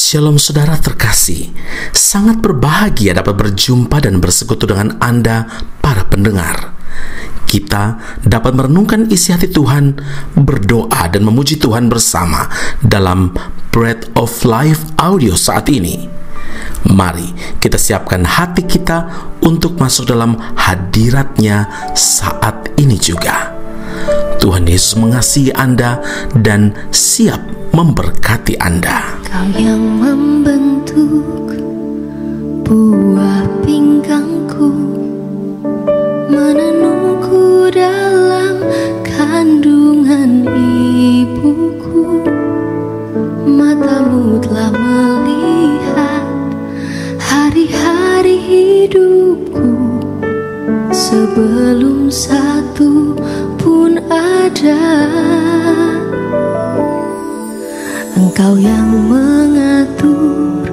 Shalom saudara terkasih, sangat berbahagia dapat berjumpa dan bersekutu dengan Anda para pendengar. Kita dapat merenungkan isi hati Tuhan, berdoa dan memuji Tuhan bersama dalam Bread of Life audio saat ini. Mari kita siapkan hati kita untuk masuk dalam hadirat-Nya saat ini juga. Tuhan Yesus mengasihi Anda dan siap memberkati Anda. Kau yang membentuk buah pinggangku, menenungku dalam kandungan ibuku. Matamu telah melihat hari-hari hidupku, sebelum satu pun ada. Engkau yang mengatur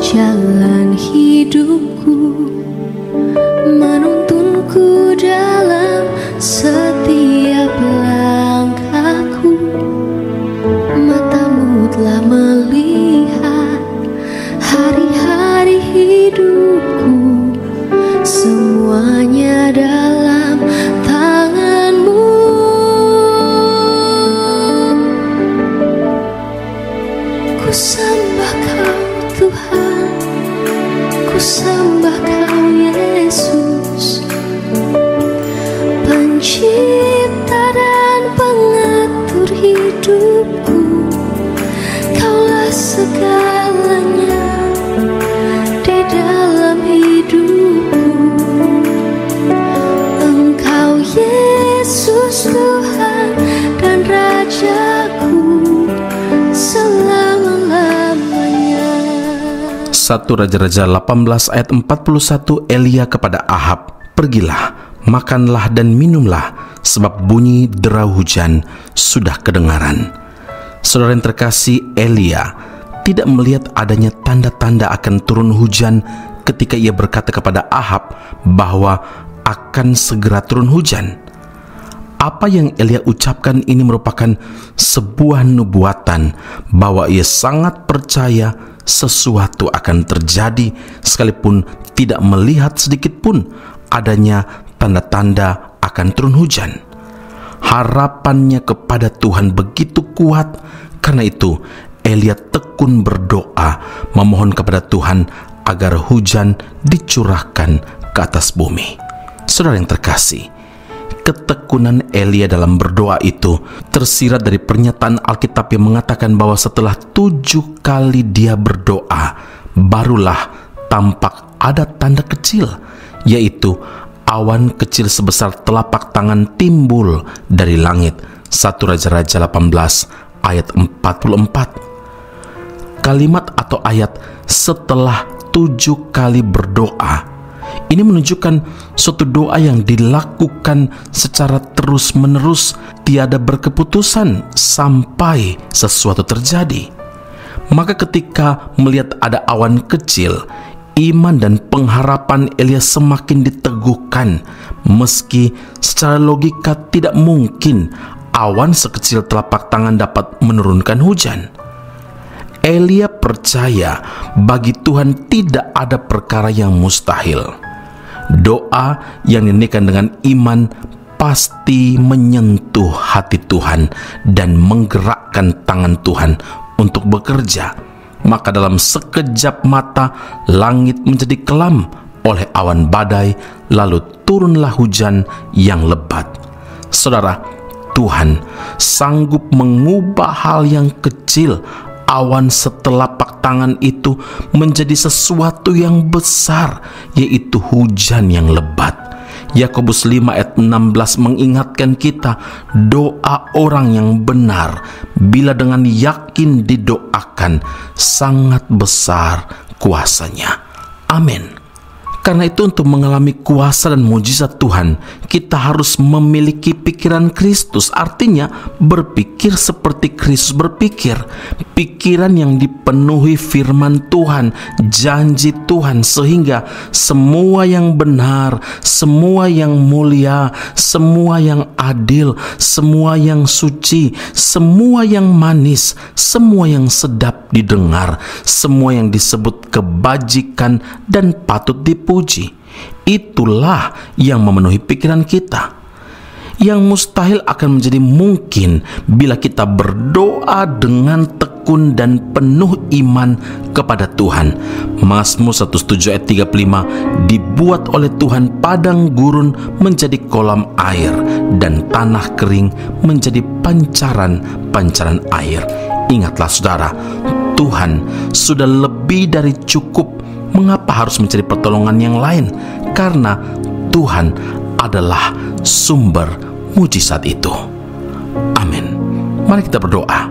jalan hidupku, menuntunku dalam setiap langkahku. Matamu telah melihat hari-hari hidupku, semuanya dalam tangan-Mu. Ku sembah Kau Tuhan, ku sembah Kau Yesus, pencipta dan pengatur hidupku. Kaulah segalanya di dalam hidupku. Engkau Yesus Tuhan dan Rajaku selama-lamanya. 1 Raja-Raja 18 ayat 41, Elia kepada Ahab, "Pergilah, makanlah dan minumlah, sebab bunyi derau hujan sudah kedengaran." Saudara yang terkasih, Elia tidak melihat adanya tanda-tanda akan turun hujan ketika ia berkata kepada Ahab bahwa akan segera turun hujan. Apa yang Elia ucapkan ini merupakan sebuah nubuatan bahwa ia sangat percaya sesuatu akan terjadi sekalipun tidak melihat sedikit pun adanya tanda-tanda akan turun hujan. Harapannya kepada Tuhan begitu kuat, karena itu Elia tekun berdoa memohon kepada Tuhan agar hujan dicurahkan ke atas bumi. Saudara yang terkasih, ketekunan Elia dalam berdoa itu tersirat dari pernyataan Alkitab yang mengatakan bahwa setelah 7 kali dia berdoa, barulah tampak ada tanda kecil, yaitu awan kecil sebesar telapak tangan timbul dari langit. 1 Raja-Raja 18 ayat 44. Kalimat atau ayat "setelah 7 kali berdoa" ini menunjukkan suatu doa yang dilakukan secara terus-menerus, tiada berkeputusan sampai sesuatu terjadi. Maka ketika melihat ada awan kecil, iman dan pengharapan Elia semakin diteguhkan, meski secara logika tidak mungkin awan sekecil telapak tangan dapat menurunkan hujan. Elia percaya bagi Tuhan tidak ada perkara yang mustahil. Doa yang dinyanyikan dengan iman pasti menyentuh hati Tuhan dan menggerakkan tangan Tuhan untuk bekerja. Maka dalam sekejap mata langit menjadi kelam oleh awan badai, lalu turunlah hujan yang lebat. Saudara, Tuhan sanggup mengubah hal yang kecil, awan setelapak tangan itu, menjadi sesuatu yang besar, yaitu hujan yang lebat. Yakobus 5 ayat 16 mengingatkan kita, doa orang yang benar bila dengan yakin didoakan sangat besar kuasanya. Amin. Karena itu untuk mengalami kuasa dan mujizat Tuhan, kita harus memiliki pikiran Kristus. Artinya berpikir seperti Kristus berpikir. Pikiran yang dipenuhi firman Tuhan, janji Tuhan, sehingga semua yang benar, semua yang mulia, semua yang adil, semua yang suci, semua yang manis, semua yang sedap didengar, semua yang disebut kebajikan dan patut dipuji, itulah yang memenuhi pikiran kita. Yang mustahil akan menjadi mungkin bila kita berdoa dengan tekun dan penuh iman kepada Tuhan. Mazmur 107 ayat 35, dibuat oleh Tuhan padang gurun menjadi kolam air, dan tanah kering menjadi pancaran-pancaran air. Ingatlah saudara, Tuhan sudah lebih dari cukup. Mengapa harus mencari pertolongan yang lain? Karena Tuhan adalah sumber mujizat itu. Amin. Mari kita berdoa.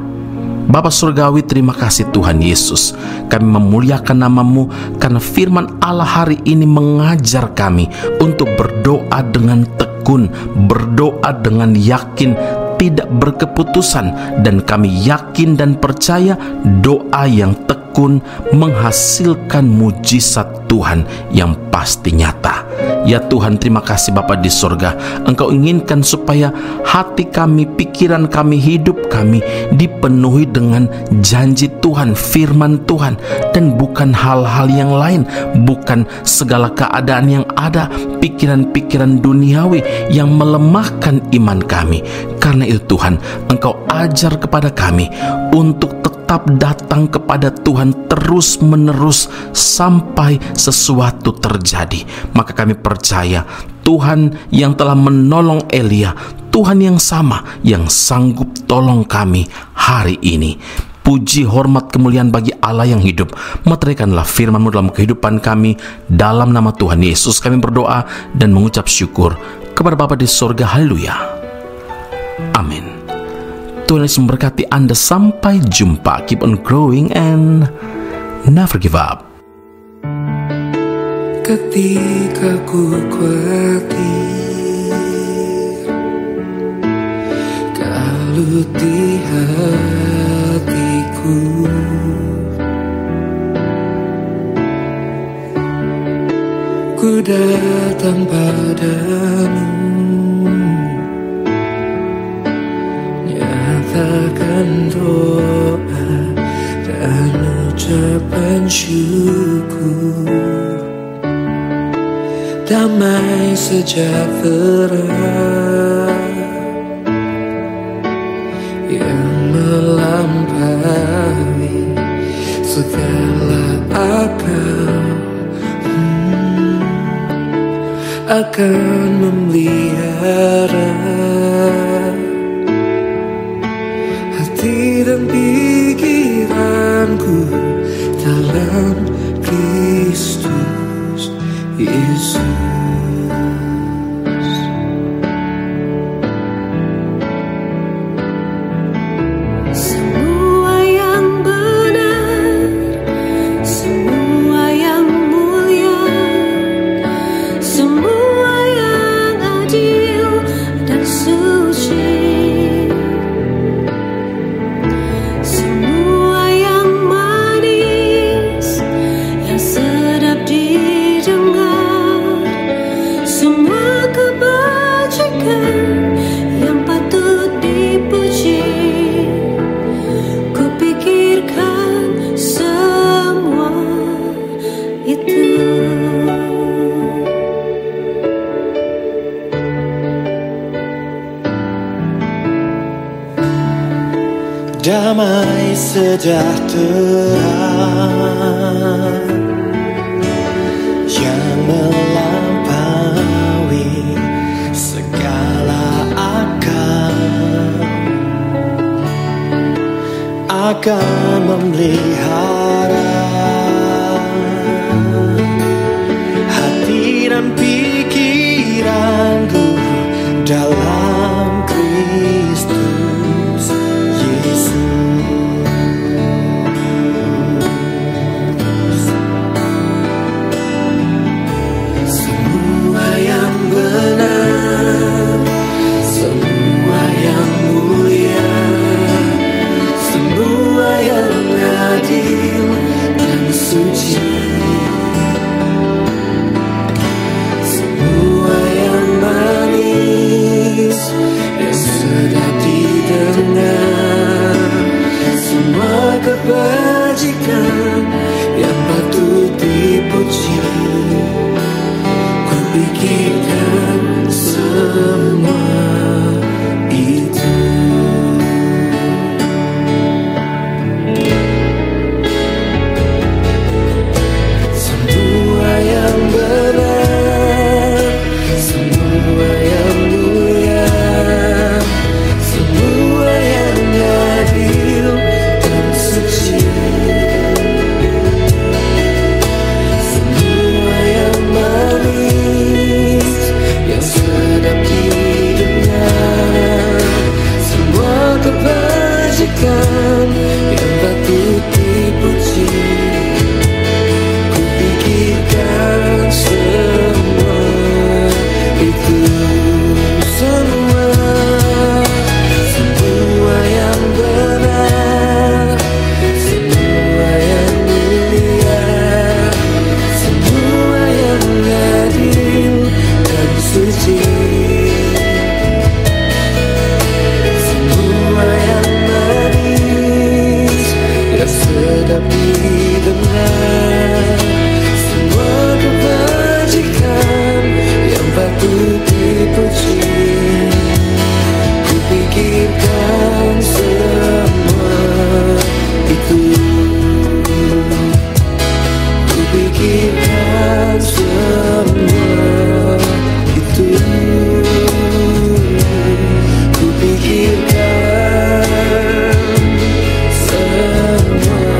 Bapa Surgawi, terima kasih Tuhan Yesus. Kami memuliakan nama-Mu karena firman Allah hari ini mengajar kami untuk berdoa dengan tekun, berdoa dengan yakin, tidak berkeputusan, dan kami yakin dan percaya doa yang tekun menghasilkan mujizat Tuhan yang pasti nyata. Ya Tuhan, terima kasih Bapa di sorga. Engkau inginkan supaya hati kami, pikiran kami, hidup kami dipenuhi dengan janji Tuhan, firman Tuhan, dan bukan hal-hal yang lain, bukan segala keadaan yang ada, pikiran-pikiran duniawi yang melemahkan iman kami. Karena itu Tuhan, Engkau ajar kepada kami untuk tetap datang kepada Tuhan terus-menerus sampai sesuatu terjadi. Maka kami percaya Tuhan yang telah menolong Elia, Tuhan yang sama yang sanggup tolong kami hari ini. Puji, hormat, kemuliaan bagi Allah yang hidup. Meteraikanlah firman-Mu dalam kehidupan kami. Dalam nama Tuhan Yesus kami berdoa dan mengucap syukur kepada Bapa di sorga. Haleluya. Amin. Tuhan Yesus memberkati Anda. Sampai jumpa. Keep on growing and never give up. Ketika ku khawatir, kalut di hatiku, ku datang padamu, nyatakan doa dan ucapan syukur. Damai sejahtera yang melampaui segala akal akan memelihara hati dan pikiranku dalam Kristus Yesus. Semua yang benar, semua yang mulia, semua yang adil dan suci, semua yang manis, yang sedap didengar, semua kebajikan yang patut dipuji, kupikirkan semua itu. Damai sejahtera yang melampaui segala akal akan memelihara hati dan pikiranku dalam Kristus Yesus. yang sedap didengar. Semua kebajikan yang patut dipuji, kupikirkan semua itu. Kupikirkan semua itu. Kupikirkan semua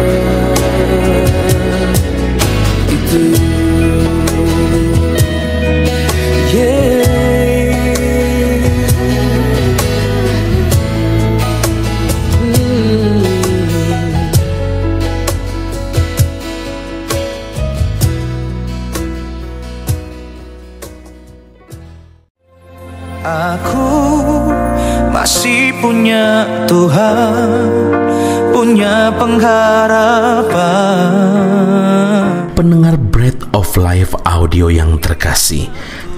itu. Aku masih punya Tuhan, punya pengharapan. Pendengar Bread of Life audio yang terkasih,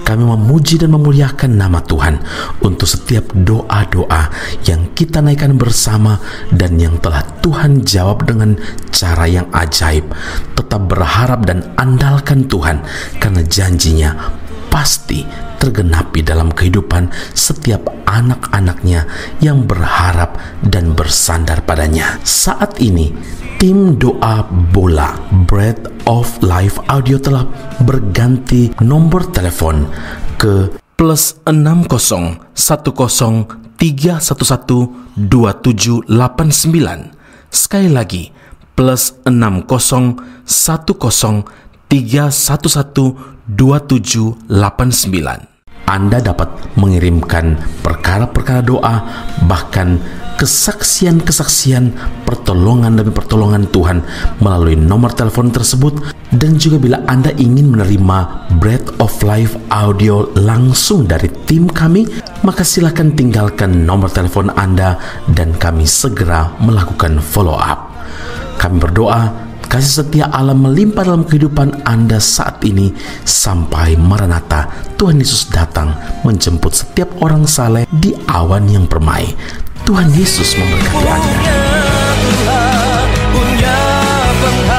kami memuji dan memuliakan nama Tuhan untuk setiap doa-doa yang kita naikkan bersama dan yang telah Tuhan jawab dengan cara yang ajaib. Tetap berharap dan andalkan Tuhan, karena janjinya pasti tergenapi dalam kehidupan setiap anak-anaknya yang berharap dan bersandar padanya. Saat ini, tim doa bola Bread of Life audio telah berganti nomor telepon ke +60 10 311 2789. Sekali lagi, +60 10 311 2789. Anda dapat mengirimkan perkara-perkara doa, bahkan kesaksian-kesaksian, pertolongan demi pertolongan Tuhan melalui nomor telepon tersebut. Dan juga bila Anda ingin menerima Bread of Life audio langsung dari tim kami, maka silakan tinggalkan nomor telepon Anda dan kami segera melakukan follow up. Kami berdoa kasih setia Allah melimpah dalam kehidupan Anda saat ini sampai Maranatha, Tuhan Yesus datang menjemput setiap orang saleh di awan yang permai. Tuhan Yesus memberkati Anda. Punya Tuhan, punya pengharapan.